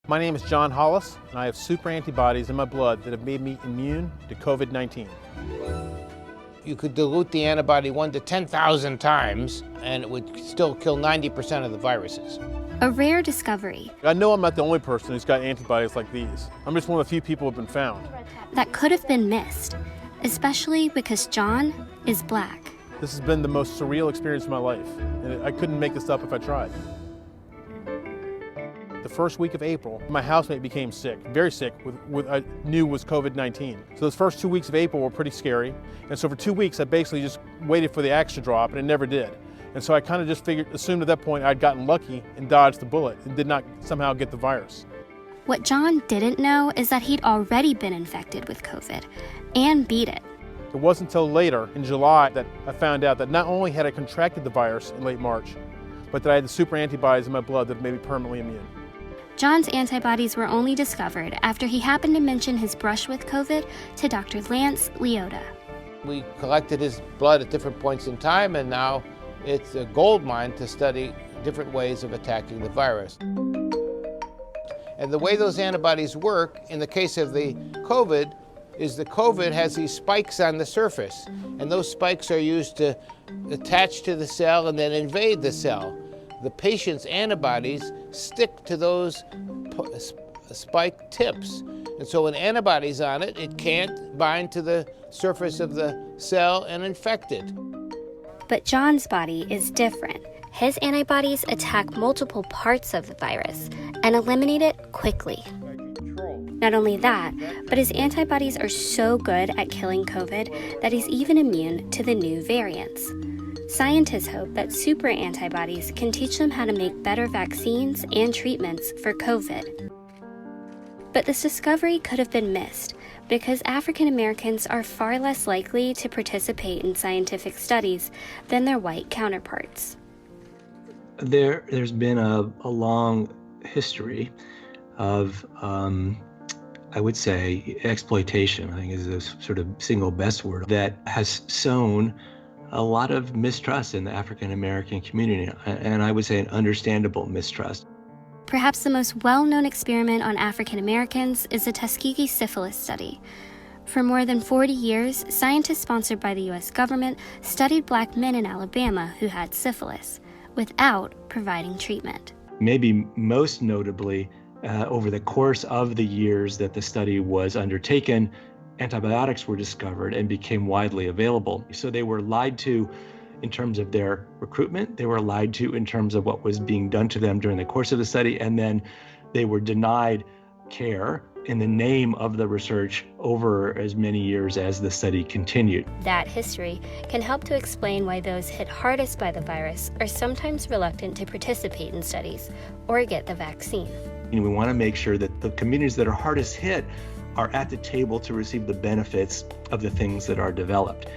My name is John Hollis, and I have super antibodies in my blood that have made me immune to COVID-19. You could dilute the antibody 1 to 10,000 times, and it would still kill 90% of the viruses. A rare discovery. I know I'm not the only person who's got antibodies like these. I'm just one of the few people who have been found. That could have been missed, especially because John is Black. This has been the most surreal experience of my life, and I couldn't make this up if I tried. The first week of April, my housemate became sick, very sick, with I knew was COVID-19. So those first 2 weeks of April were pretty scary. And so for 2 weeks, I basically just waited for the axe to drop, and it never did. And so I kind of just assumed at that point I'd gotten lucky and dodged the bullet and did not somehow get the virus. What John didn't know is that he'd already been infected with COVID and beat it. It wasn't until later, in July, that I found out that not only had I contracted the virus in late March, but that I had the super antibodies in my blood that made me permanently immune. John's antibodies were only discovered after he happened to mention his brush with COVID to Dr. Lance Leota. We collected his blood at different points in time, and now it's a gold mine to study different ways of attacking the virus. And the way those antibodies work, in the case of the COVID, is the COVID has these spikes on the surface, and those spikes are used to attach to the cell and then invade the cell. The patient's antibodies stick to those spike tips. And so when antibody's on it, it can't bind to the surface of the cell and infect it. But John's body is different. His antibodies attack multiple parts of the virus and eliminate it quickly. Not only that, but his antibodies are so good at killing COVID that he's even immune to the new variants. Scientists hope that super antibodies can teach them how to make better vaccines and treatments for COVID. But this discovery could have been missed because African Americans are far less likely to participate in scientific studies than their white counterparts. There's been a long history of, I would say, exploitation, I think is the sort of single best word, that has sown a lot of mistrust in the African American community, and I would say an understandable mistrust. Perhaps the most well-known experiment on African Americans is the Tuskegee syphilis study. For more than 40 years, scientists sponsored by the U.S. government studied Black men in Alabama who had syphilis without providing treatment. Maybe most notably, over the course of the years that the study was undertaken, antibiotics were discovered and became widely available. So they were lied to in terms of their recruitment, they were lied to in terms of what was being done to them during the course of the study, and then they were denied care in the name of the research over as many years as the study continued. That history can help to explain why those hit hardest by the virus are sometimes reluctant to participate in studies or get the vaccine. We want to make sure that the communities that are hardest hit are at the table to receive the benefits of the things that are developed.